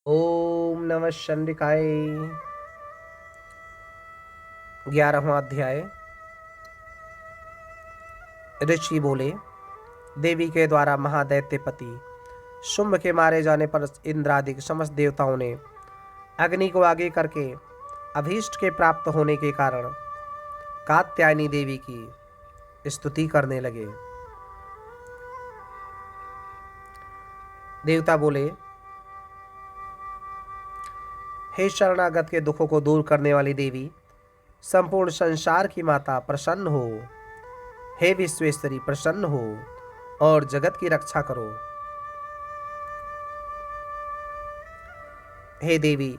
ओम नमः शंडिकाय। 11वां अध्याय। ऋषि बोले, देवी के द्वारा महादैत्यपति शुंभ के मारे जाने पर इंद्रादि समस्त देवताओं ने अग्नि को आगे करके अभीष्ट के प्राप्त होने के कारण कात्यायनी देवी की स्तुति करने लगे। देवता बोले, हे शरणागत के दुखों को दूर करने वाली देवी, संपूर्ण संसार की माता, प्रसन्न हो। हे विश्वेश्वरी, प्रसन्न हो और जगत की रक्षा करो। हे देवी,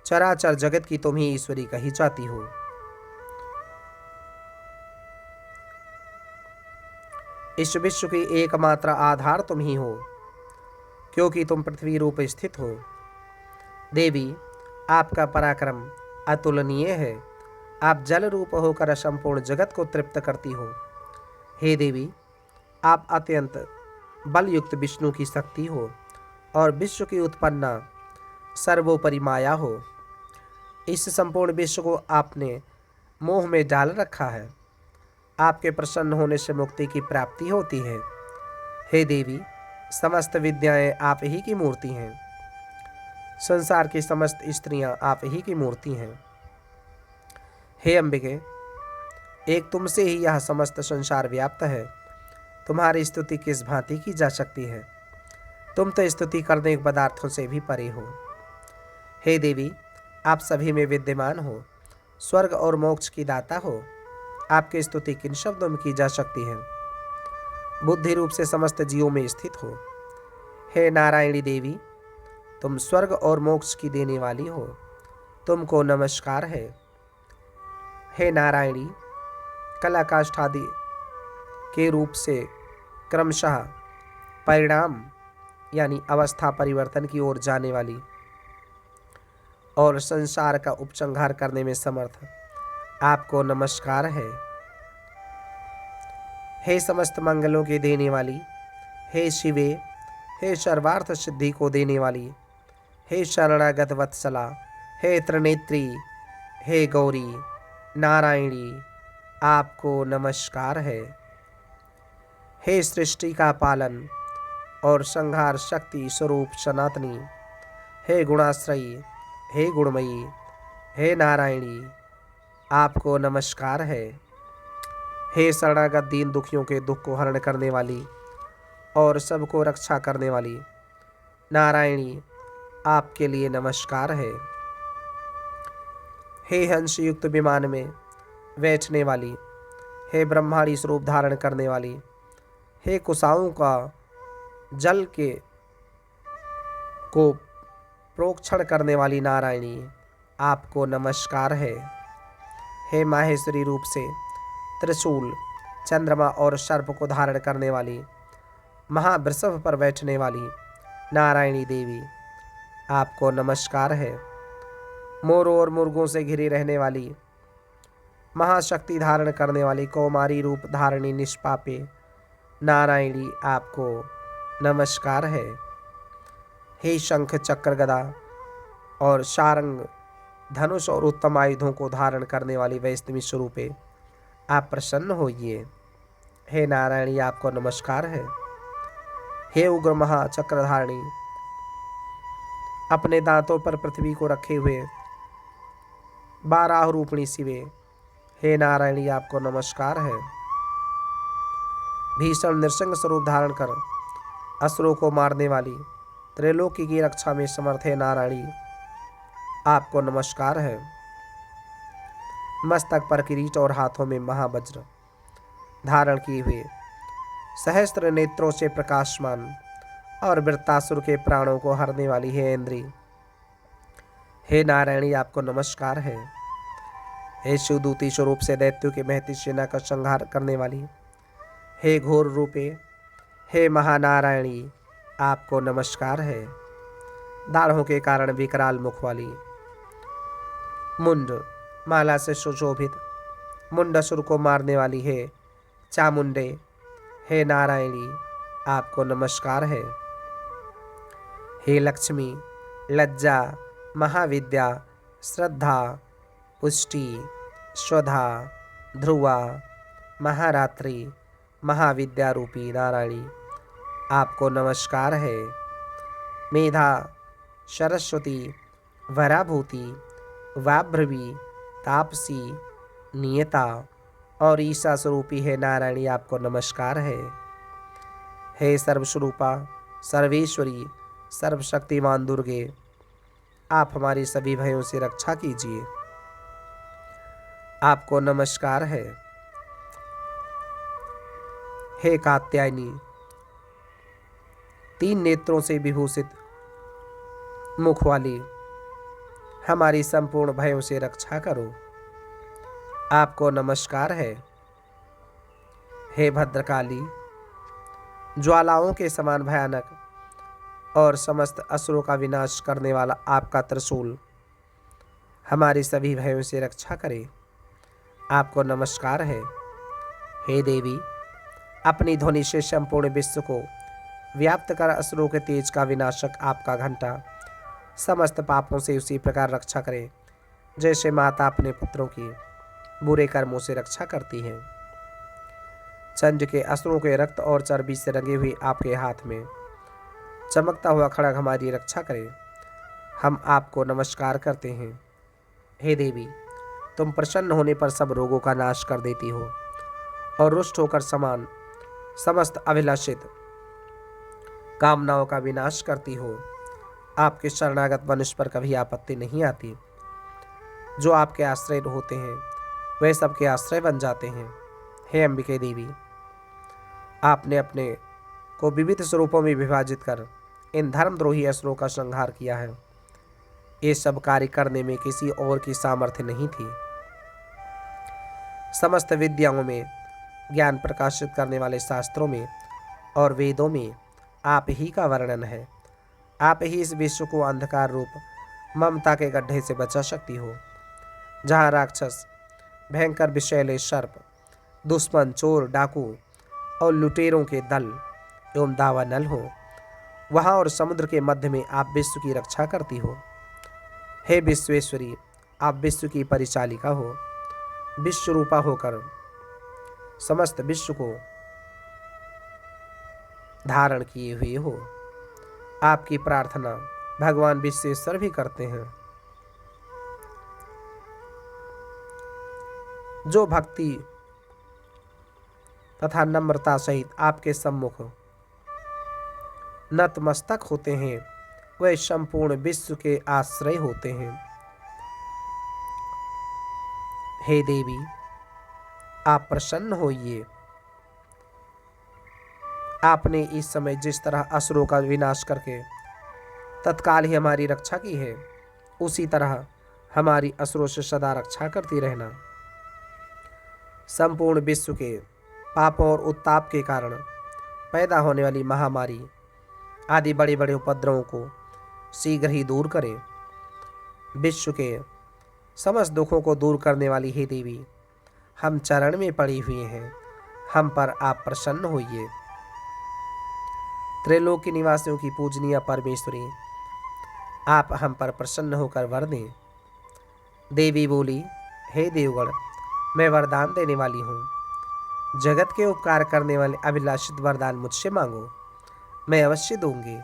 चराचर जगत की तुम ही ईश्वरी कही जाती हो। इस विश्व की एकमात्र आधार तुम ही हो, क्योंकि तुम पृथ्वी रूप स्थित हो। देवी, आपका पराक्रम अतुलनीय है। आप जल रूप होकर संपूर्ण जगत को तृप्त करती हो। हे देवी, आप अत्यंत बलयुक्त विष्णु की शक्ति हो और विश्व की उत्पन्ना सर्वोपरि माया हो। इस संपूर्ण विश्व को आपने मोह में डाल रखा है। आपके प्रसन्न होने से मुक्ति की प्राप्ति होती है। हे देवी, समस्त विद्याएं आप ही की मूर्ति हैं। संसार की समस्त स्त्रियां आप ही की मूर्ति हैं। हे अंबिके, एक तुमसे ही यह समस्त संसार व्याप्त है। तुम्हारी स्तुति किस भांति की जा सकती है? तुम तो स्तुति करने के पदार्थों से भी परे हो। हे देवी, आप सभी में विद्यमान हो, स्वर्ग और मोक्ष की दाता हो। आपकी स्तुति किन शब्दों में की जा सकती है? बुद्धि रूप से समस्त जीवों में स्थित हो। हे नारायणी देवी, तुम स्वर्ग और मोक्ष की देने वाली हो। तुमको नमस्कार है। हे नारायणी, कलाकाष्ठादि के रूप से क्रमशः परिणाम यानी अवस्था परिवर्तन की ओर जाने वाली और संसार का उपसंहार करने में समर्थ आपको नमस्कार है। हे समस्त मंगलों के देने वाली, हे शिवे, हे सर्वार्थ सिद्धि को देने वाली, हे शरणागत वत्सला, हे त्रिनेत्री, हे गौरी, नारायणी, आपको नमस्कार है। हे सृष्टि का पालन और संहार शक्ति स्वरूप सनातनी, हे गुणाश्रयी, हे गुणमयी, हे नारायणी, आपको नमस्कार है। हे शरणागत दीन दुखियों के दुख को हरण करने वाली और सबको रक्षा करने वाली नारायणी, आपके लिए नमस्कार है। हे हंस युक्त विमान में बैठने वाली, हे ब्रह्मांडी स्वरूप धारण करने वाली, हे कुशाओं का जल के को प्रोक्षण करने वाली नारायणी, आपको नमस्कार है। हे माहेश्वरी रूप से त्रिशूल, चंद्रमा और सर्प को धारण करने वाली, महावृषभ पर बैठने वाली नारायणी देवी, आपको नमस्कार है। मोरों और मुर्गों से घिरी रहने वाली, महाशक्ति धारण करने वाली कौमारी रूप धारणी निष्पापे नारायणी, आपको नमस्कार है। हे शंख, चक्र, गदा और सारंग, धनुष और उत्तम आयुधों को धारण करने वाली वैष्णवी स्वरूपे, आप प्रसन्न होइए। हे नारायणी, आपको नमस्कार है। हे उग्र महाचक्रधारिणी, अपने दांतों पर पृथ्वी को रखे हुए बाराह रूपणी शिवे, हे नारायणी, आपको नमस्कार है। भीषण नृसिंह स्वरूप धारण कर असुरों को मारने वाली, त्रैलोकी की रक्षा में समर्थ है नारायणी, आपको नमस्कार है। मस्तक पर किरीट और हाथों में महावज्र धारण किए हुए, सहस्त्र नेत्रों से प्रकाशमान और वृत्तासुर के प्राणों को हरने वाली है इंद्री, हे नारायणी, आपको नमस्कार है। हे शिवदूती स्वरूप से दैत्यों की महती सेना का संहार करने वाली, हे घोर रूपे, हे महानारायणी, आपको नमस्कार है। दाढ़ों के कारण विकराल मुख वाली, मुंड माला से सुशोभित मुंडासुर को मारने वाली है चामुंडे, हे नारायणी, आपको नमस्कार है। हे लक्ष्मी, लज्जा, महाविद्या, श्रद्धा, पुष्टि, स्वधा, ध्रुवा, महारात्रि, महाविद्या रूपी नारायणी आपको नमस्कार है। मेधा, सरस्वती, वराभूति, वाभ्रवी, तापसी, नियता और ईशा स्वरूपी है नारायणी आपको नमस्कार है। हे सर्वस्वरूपा, सर्वेश्वरी, सर्वशक्तिमान दुर्गे आप हमारी सभी भयों से रक्षा कीजिए। आपको नमस्कार है। हे कात्यायनी, तीन नेत्रों से विभूषित मुख वाली हमारी संपूर्ण भयों से रक्षा करो। आपको नमस्कार है। हे भद्रकाली, ज्वालाओं के समान भयानक और समस्त असुरों का विनाश करने वाला आपका त्रिशूल हमारी सभी भयों से रक्षा करे। आपको नमस्कार है। हे देवी, अपनी ध्वनि से संपूर्ण विश्व को व्याप्त कर असुरों के तेज का विनाशक आपका घंटा समस्त पापों से उसी प्रकार रक्षा करे जैसे माता अपने पुत्रों की बुरे कर्मों से रक्षा करती है। चंड के असुरों के रक्त और चर्बी से रंगे हुए आपके हाथ में चमकता हुआ खड्ग हमारी रक्षा करे। हम आपको नमस्कार करते हैं। हे देवी, तुम प्रसन्न होने पर सब रोगों का नाश कर देती हो और रुष्ट होकर समस्त अभिलाषित कामनाओं का विनाश करती हो। आपके शरणागत मनुष्य पर कभी आपत्ति नहीं आती। जो आपके आश्रय होते हैं वे सबके आश्रय बन जाते हैं। हे अंबिके देवी, आपने अपने को विविध स्वरूपों में विभाजित कर इन धर्मद्रोही असुरों का संहार किया है। ये सब कार्य करने में किसी और की सामर्थ्य नहीं थी। समस्त विद्याओं में, ज्ञान प्रकाशित करने वाले शास्त्रों में और वेदों में आप ही का वर्णन है। आप ही इस विश्व को अंधकार रूप ममता के गड्ढे से बचा सकती हो। जहाँ राक्षस, भयंकर विषैले सर्प, दुश्मन, चोर, डाकू और लुटेरों के दल एवं दावानल हो, वहाँ और समुद्र के मध्य में आप विश्व की रक्षा करती हो। हे विश्वेश्वरी, आप विश्व की परिचालिका हो। विश्व रूपा होकर समस्त विश्व को धारण किए हुए हो। आपकी प्रार्थना भगवान विश्वेश्वर भी करते हैं। जो भक्ति तथा नम्रता सहित आपके सम्मुख नतमस्तक होते हैं वे संपूर्ण विश्व के आश्रय होते हैं। हे देवी, आप प्रसन्न होइए। आपने इस समय जिस तरह असुरों का विनाश करके तत्काल ही हमारी रक्षा की है, उसी तरह हमारी असुरों से सदा रक्षा करती रहना। संपूर्ण विश्व के पापों और उत्ताप के कारण पैदा होने वाली महामारी आदि बड़े बड़े उपद्रवों को शीघ्र ही दूर करें। विश्व के समस्त दुखों को दूर करने वाली हे देवी, हम चरण में पड़ी हुए हैं, हम पर आप प्रसन्न होइए। त्रैलोक के निवासियों की पूजनीय परमेश्वरी, आप हम पर प्रसन्न होकर वर दें। देवी बोली, हे देवगण, मैं वरदान देने वाली हूँ। जगत के उपकार करने वाले अभिलाषित वरदान मुझसे मांगो, मैं अवश्य दूंगी।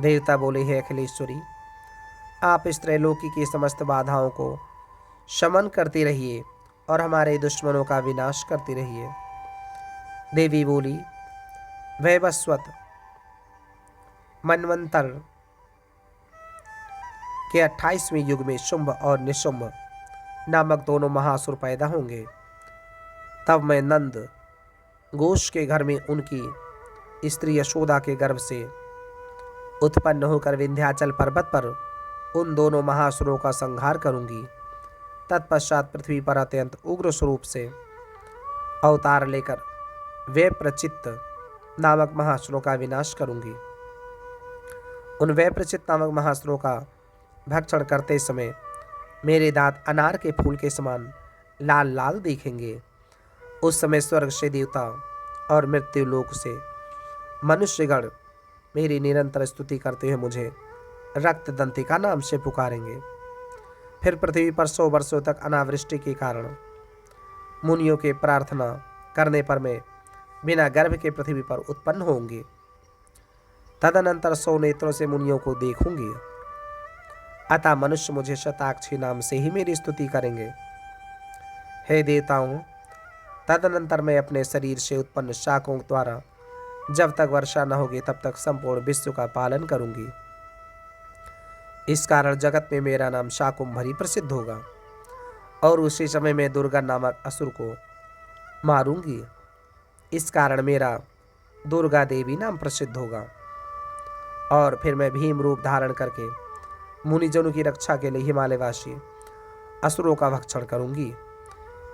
देवता बोले, हे अखिलेश्वरी, आप इस त्रैलोकी की समस्त बाधाओं को शमन करती रहिए और हमारे दुश्मनों का विनाश करती रहिए। देवी बोली, वैवस्वत मनवंतर के 28वें युग में शुंभ और निशुंभ नामक दोनों महासुर पैदा होंगे। तब मैं नंद घोष के घर में उनकी स्त्री यशोदा के गर्भ से उत्पन्न होकर विंध्याचल पर्वत पर उन दोनों महासुरों का संहार करूंगी। तत्पश्चात पृथ्वी पर अत्यंत उग्र स्वरूप से अवतार लेकर वे प्रचित्त नामक महासुरों का विनाश करूंगी। उन वे प्रचित्त नामक महासुरों का भक्षण करते समय मेरे दांत अनार के फूल के समान लाल लाल दिखेंगे। उस समय स्वर्ग से देवता और मृत्यु लोक से मनुष्यगण मेरी निरंतर स्तुति करते हुए मुझे रक्त दंतिका नाम से पुकारेंगे। फिर पृथ्वी पर 100 वर्षों तक अनावृष्टि के कारण मुनियों के प्रार्थना करने पर मैं बिना गर्भ के पृथ्वी पर उत्पन्न होंगी। तदनंतर 100 नेत्रों से मुनियों को देखूंगी। अतः मनुष्य मुझे शताक्षी नाम से ही मेरी स्तुति करेंगे। हे देवताओं, तदनंतर मैं अपने शरीर से उत्पन्न शाकों द्वारा जब तक वर्षा न होगी तब तक संपूर्ण विश्व का पालन करूंगी। इस कारण जगत में मेरा नाम शाकुंभरी प्रसिद्ध होगा और उसी समय मैं दुर्गा नामक असुर को मारूंगी। इस कारण मेरा दुर्गा देवी नाम प्रसिद्ध होगा और फिर मैं भीम रूप धारण करके मुनिजनों की रक्षा के लिए हिमालयवासी असुरों का भक्षण करूंगी।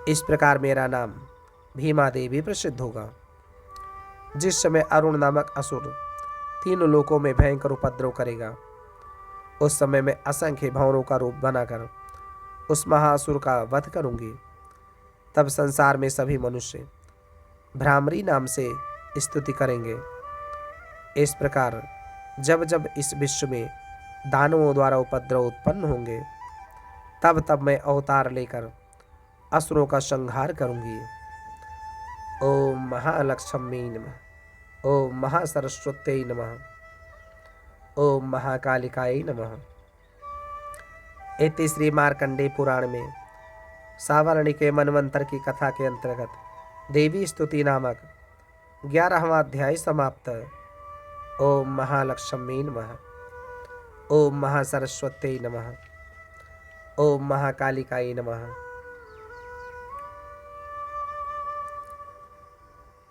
इस प्रकार मेरा नाम भीमा देवी प्रसिद्ध होगा। जिस समय अरुण नामक असुर तीनों लोकों में भयंकर उपद्रव करेगा, उस समय मैं असंख्य भंवरों का रूप बनाकर उस महासुर का वध करूंगी। तब संसार में सभी मनुष्य भ्रामरी नाम से स्तुति करेंगे। इस प्रकार जब जब इस विश्व में दानवों द्वारा उपद्रव उत्पन्न होंगे, तब तब मैं अवतार लेकर असुरों का संहार करूंगी। ओम महालक्ष्मी नमः। ओम महासरस्वत्यै नमः। ओम महाकालिकायै नमः। इति श्री मार्कंडेय पुराण में सावर्णी के मनवंतर की कथा के अंतर्गत देवी स्तुति नामक 11वां अध्याय समाप्त। ओम महालक्ष्मी नमः। ओम महासरस्वत्यै नमः। ओम महाकालिकायै नमः।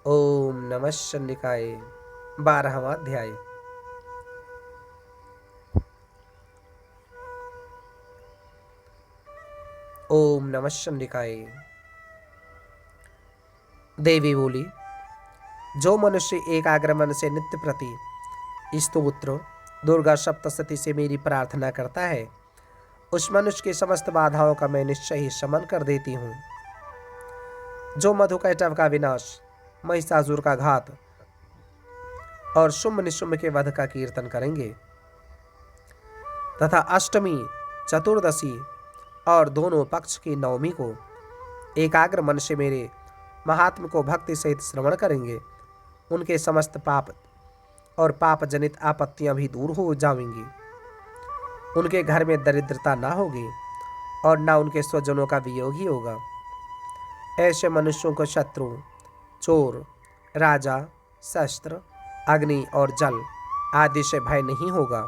ओम नमः शनिकाय। 12वां अध्याय। ओम नमः शनिकाय। देवी बोली, जो मनुष्य एकाग्र मन से नित्य प्रति स्तोत्र दुर्गा सप्तशती से मेरी प्रार्थना करता है, उस मनुष्य की समस्त बाधाओं का मैं निश्चय ही शमन कर देती हूँ। जो मधुकैटभ का विनाश, महिषासुर का घात और शुंभ निशुंभ के वध का कीर्तन करेंगे तथा अष्टमी, चतुर्दशी और दोनों पक्ष की नवमी को एकाग्र मन से मेरे महात्म को भक्ति सहित श्रवण करेंगे, उनके समस्त पाप और पाप जनित आपत्तियां भी दूर हो जाएंगी। उनके घर में दरिद्रता ना होगी और ना उनके स्वजनों का वियोग ही होगा। ऐसे मनुष्यों को शत्रु, चोर, राजा, शस्त्र, अग्नि और जल आदि से भय नहीं होगा।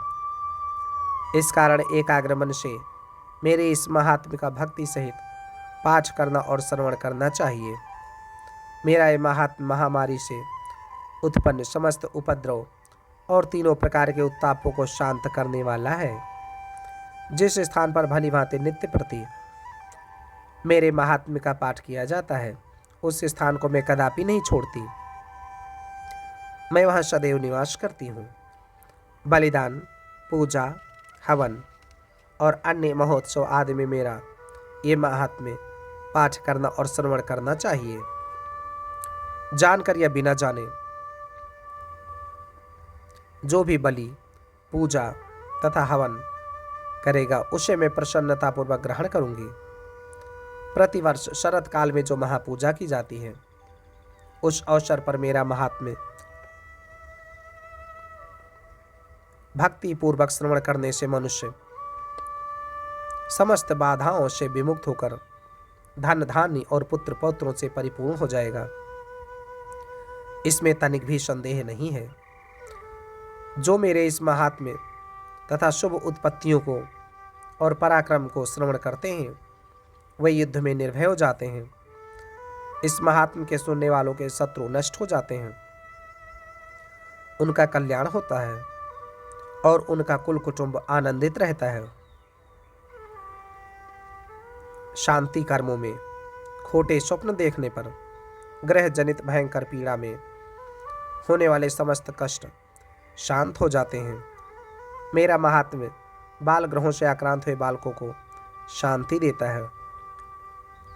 इस कारण एकाग्र मन से मेरे इस महात्म्य का भक्ति सहित पाठ करना और श्रवण करना चाहिए। मेरा ये महात्म्य महामारी से उत्पन्न समस्त उपद्रव और तीनों प्रकार के उत्तापों को शांत करने वाला है। जिस स्थान पर भली भांति नित्य प्रति मेरे महात्म्य का पाठ किया जाता है, उस स्थान को मैं कदापि नहीं छोड़ती। मैं वहाँ सदैव निवास करती हूँ। बलिदान, पूजा, हवन और अन्य महोत्सव आदि में मेरा ये महात्म्य पाठ करना और श्रवण करना चाहिए। जानकर या बिना जाने जो भी बलि, पूजा तथा हवन करेगा, उसे मैं प्रसन्नतापूर्वक ग्रहण करूंगी। प्रतिवर्ष शरद काल में जो महापूजा की जाती है, उस अवसर पर मेरा महात्म्य भक्ति पूर्वक श्रवण करने से मनुष्य समस्त बाधाओं से विमुक्त होकर धन धान्य और पुत्र पौत्रों से परिपूर्ण हो जाएगा। इसमें तनिक भी संदेह नहीं है। जो मेरे इस महात्म्य तथा शुभ उत्पत्तियों को और पराक्रम को श्रवण करते हैं, वे युद्ध में निर्भय हो जाते हैं। इस महात्म्य के सुनने वालों के शत्रु नष्ट हो जाते हैं, उनका कल्याण होता है और उनका कुल कुटुंब आनंदित रहता है। शांति कर्मों में खोटे स्वप्न देखने पर ग्रह जनित भयंकर पीड़ा में होने वाले समस्त कष्ट शांत हो जाते हैं। मेरा महात्म्य बाल ग्रहों से आक्रांत हुए बालकों को शांति देता है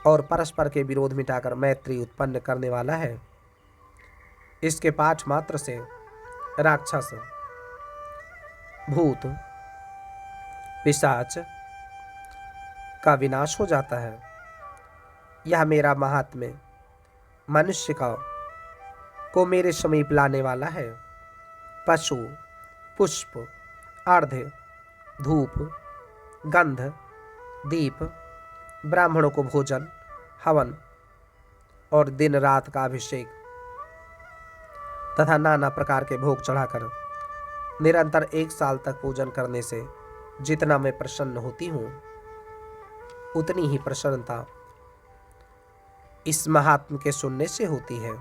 और परस्पर के विरोध मिटाकर मैत्री उत्पन्न करने वाला है। इसके पाठ मात्र से राक्षस, भूत, पिशाच का विनाश हो जाता है। यह मेरा महात्म्य मनुष्य को मेरे समीप लाने वाला है। पशु, पुष्प, अर्घ्य, धूप, गंध, दीप, ब्राह्मणों को भोजन, हवन और दिन रात का अभिषेक तथा नाना प्रकार के भोग चढ़ाकर निरंतर 1 साल तक पूजन करने से जितना मैं प्रसन्न होती हूँ, उतनी ही प्रसन्नता इस महात्म के सुनने से होती है।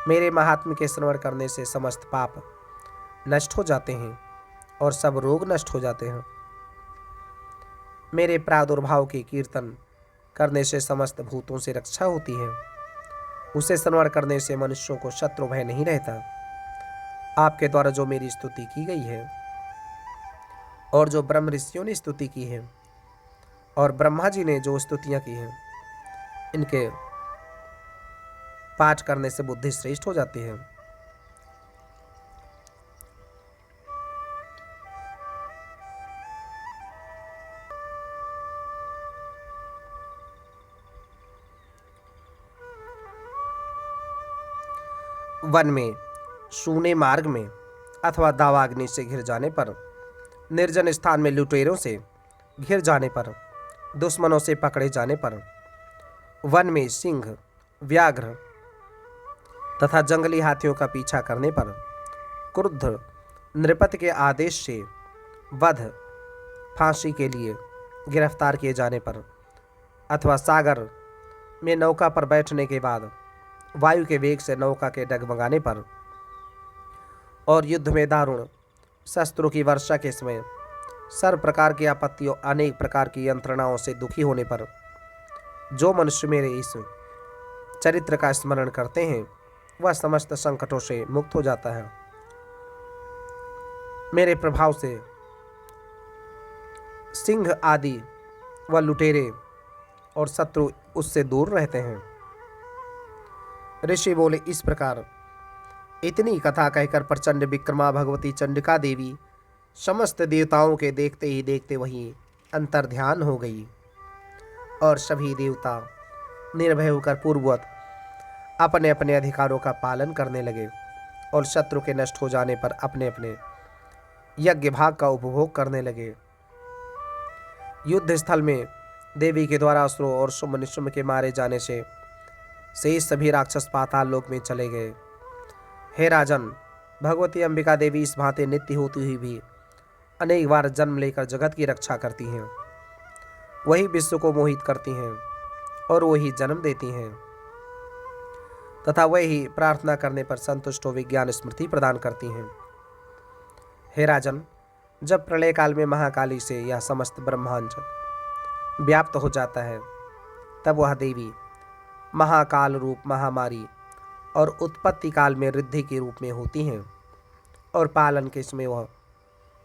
मेरे महात्म के श्रवण करने से समस्त पाप नष्ट हो जाते हैं और सब रोग नष्ट हो जाते हैं। मेरे प्रादुर्भाव के कीर्तन करने से समस्त भूतों से रक्षा होती है। उसे श्रवण करने से मनुष्यों को शत्रु भय नहीं रहता। आपके द्वारा जो मेरी स्तुति की गई है और जो ब्रह्म ऋषियों ने स्तुति की है और ब्रह्मा जी ने जो स्तुतियां की हैं, इनके पाठ करने से बुद्धि श्रेष्ठ हो जाती है। वन में, सूने मार्ग में अथवा दावाग्नि से घिर जाने पर, निर्जन स्थान में लुटेरों से घिर जाने पर, दुश्मनों से पकड़े जाने पर, वन में सिंह, व्याघ्र तथा जंगली हाथियों का पीछा करने पर, क्रुद्ध नृपति के आदेश से वध, फांसी के लिए गिरफ्तार किए जाने पर, अथवा सागर में नौका पर बैठने के बाद वायु के वेग से नौका के डगमगाने पर और युद्ध में दारुण शस्त्रों की वर्षा के समय सर्व प्रकार की आपत्तियों, अनेक प्रकार की यंत्रणाओं से दुखी होने पर, जो मनुष्य मेरे इस चरित्र का स्मरण करते हैं, वह समस्त संकटों से मुक्त हो जाता है। मेरे प्रभाव से सिंह आदि व लुटेरे और शत्रु उससे दूर रहते हैं। ऋषि बोले, इस प्रकार इतनी कथा कहकर प्रचंड विक्रमा भगवती चंडिका देवी समस्त देवताओं के देखते ही देखते वहीं अंतर्ध्यान हो गई और सभी देवता निर्भय होकर पूर्ववत अपने अपने अधिकारों का पालन करने लगे और शत्रु के नष्ट हो जाने पर अपने अपने यज्ञ भाग का उपभोग करने लगे। युद्ध स्थल में देवी के द्वारा असुरों और शुम्भ निशुम्भ के मारे जाने से सभी राक्षस पाताल लोक में चले गए। हे राजन, भगवती अंबिका देवी इस भांति नित्य होती हुई भी अनेक बार जन्म लेकर जगत की रक्षा करती हैं। वही विश्व को मोहित करती हैं और वही जन्म देती हैं तथा वही प्रार्थना करने पर संतुष्ट हो विज्ञान स्मृति प्रदान करती हैं। हे राजन, जब प्रलय काल में महाकाली से यह समस्त ब्रह्मांड व्याप्त हो जाता है, तब वह देवी महाकाल रूप महामारी और उत्पत्ति काल में रिद्धि के रूप में होती हैं और पालन के समय वह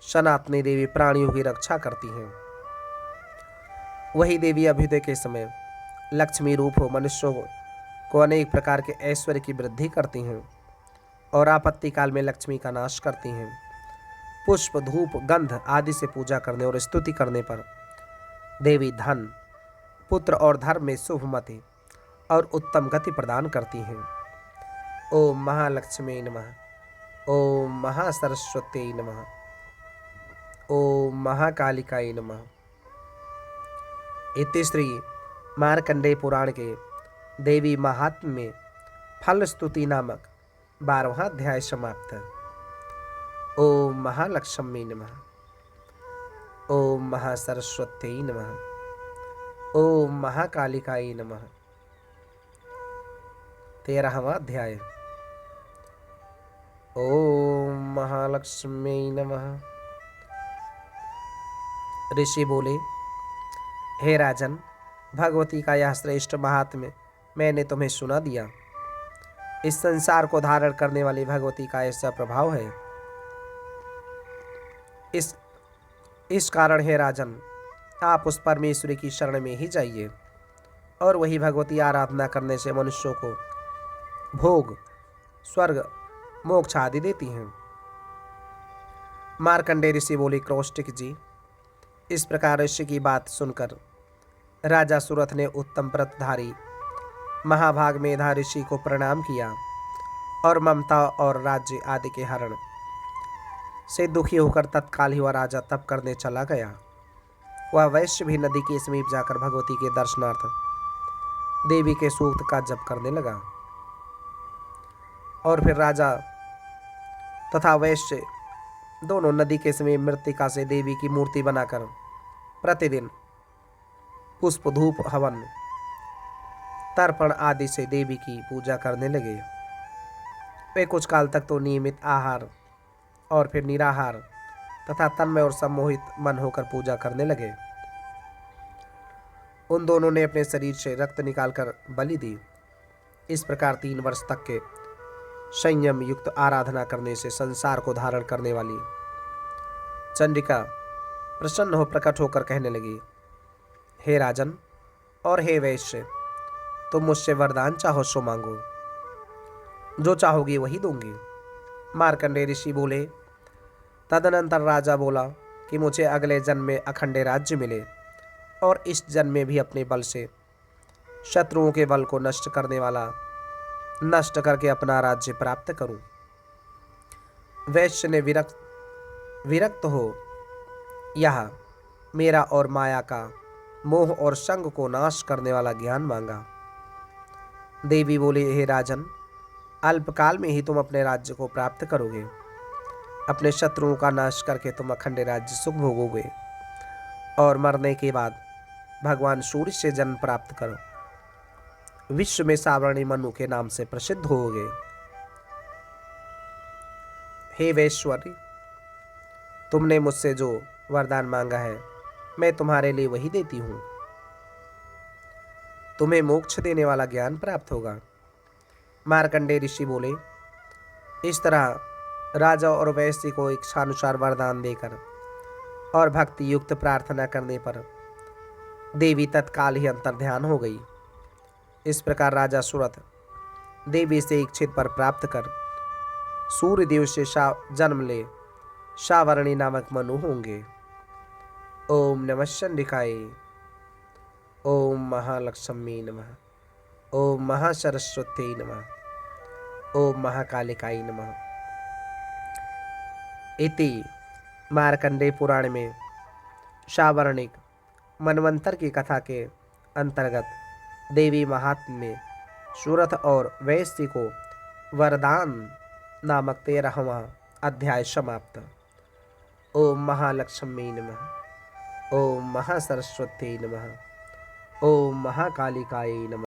सनातनी देवी प्राणियों की रक्षा करती हैं। वही देवी अभ्युदय के समय लक्ष्मी रूप हो मनुष्यों को अनेक प्रकार के ऐश्वर्य की वृद्धि करती हैं और आपत्ति काल में लक्ष्मी का नाश करती हैं। पुष्प, धूप, गंध आदि से पूजा करने और स्तुति करने पर देवी धन, पुत्र और धर्म में शुभमति और उत्तम गति प्रदान करती हैं। ओम महालक्ष्मी नमः, ओम महासरस्वती नमः, ओम महाकालिकाय नमः। इति श्री मार्कंडेय पुराण के देवी महात्म्य में फल स्तुति नामक 12वां अध्याय समाप्त। ओम महालक्ष्मी नमः, ओम महासरस्वती नमः, ओम महाकालिकाय नमः। 13वां अध्याय। ओम महालक्ष्मी नमः। ऋषि बोले, हे राजन, भगवती का यह श्रेष्ठ महात्म्य मैंने तुम्हें सुना दिया। इस संसार को धारण करने वाली भगवती का ऐसा प्रभाव है। इस कारण हे राजन, आप उस परमेश्वरी की शरण में ही जाइए और वही भगवती आराधना करने से मनुष्यों को भोग, स्वर्ग, मोक्ष आदि देती हैं। मार्कंडेय ऋषि बोले, कौशिक जी, इस प्रकार ऋषि की बात सुनकर राजा सुरथ ने उत्तम व्रतधारी महाभाग मेधा ऋषि को प्रणाम किया और ममता और राज्य आदि के हरण से दुखी होकर तत्काल ही वह राजा तप करने चला गया। वह वैश्य भी नदी के समीप जाकर भगवती के दर्शनार्थ देवी के सूक्त का जप करने लगा और फिर राजा तथा वैश्य दोनों नदी के समीप मृत्तिका से देवी की मूर्ति बनाकर प्रतिदिन पुष्प धूप हवन तर्पण आदि से देवी की पूजा करने लगे। वे कुछ काल तक तो नियमित आहार और फिर निराहार तथा तन्मय और सम्मोहित मन होकर पूजा करने लगे। उन दोनों ने अपने शरीर से रक्त निकालकर बलि दी। इस प्रकार 3 वर्ष तक के संयम युक्त आराधना करने से संसार को धारण करने वाली चंडिका प्रसन्न हो प्रकट होकर कहने लगी, हे राजन और हे वैश्य, तुम मुझसे वरदान चाहो सो मांगो, जो चाहोगी वही दूंगी। मार्कंडेय ऋषि बोले। तदनंतर राजा बोला कि मुझे अगले जन्म में अखंड राज्य मिले और इस जन्म में भी अपने बल से शत्रुओं के बल को नष्ट करके अपना राज्य प्राप्त करूं। वैश्य ने विरक्त हो यह मेरा और माया का मोह और संग को नाश करने वाला ज्ञान मांगा। देवी बोली, हे राजन, अल्पकाल में ही तुम अपने राज्य को प्राप्त करोगे। अपने शत्रुओं का नाश करके तुम अखंड राज्य सुख भोगोगे और मरने के बाद भगवान सूर्य से जन्म प्राप्त करो विश्व में सावर्णी मनु के नाम से प्रसिद्ध होगे। हे वैश्वरी, तुमने मुझसे जो वरदान मांगा है मैं तुम्हारे लिए वही देती हूं। तुम्हें मोक्ष देने वाला ज्ञान प्राप्त होगा। मार्कंडेय ऋषि बोले। इस तरह राजा और वैश्य को इच्छानुसार वरदान देकर और भक्ति युक्त प्रार्थना करने पर देवी तत्काल ही अंतर्ध्यान हो गई। इस प्रकार राजा सुरथ देवी से इच्छित पर प्राप्त कर सूर्यदेव से जन्म ले सावर्णी नामक मनु होंगे। ओम नमः चंडिकाय, ओम महालक्ष्मी नमः, ओम महासरस्वती नमः, ओम महाकालिकाय नमः। इति मार्कंडेय पुराण में सावर्णिक मनवंतर की कथा के अंतर्गत देवी महात्म्य में सुरथ और वैश्य को वरदान नामक 13वां अध्याय समाप्त। ओम महालक्ष्मी नमः, ओम महासरस्वती नमः, ओम महाकालिकाय नमः।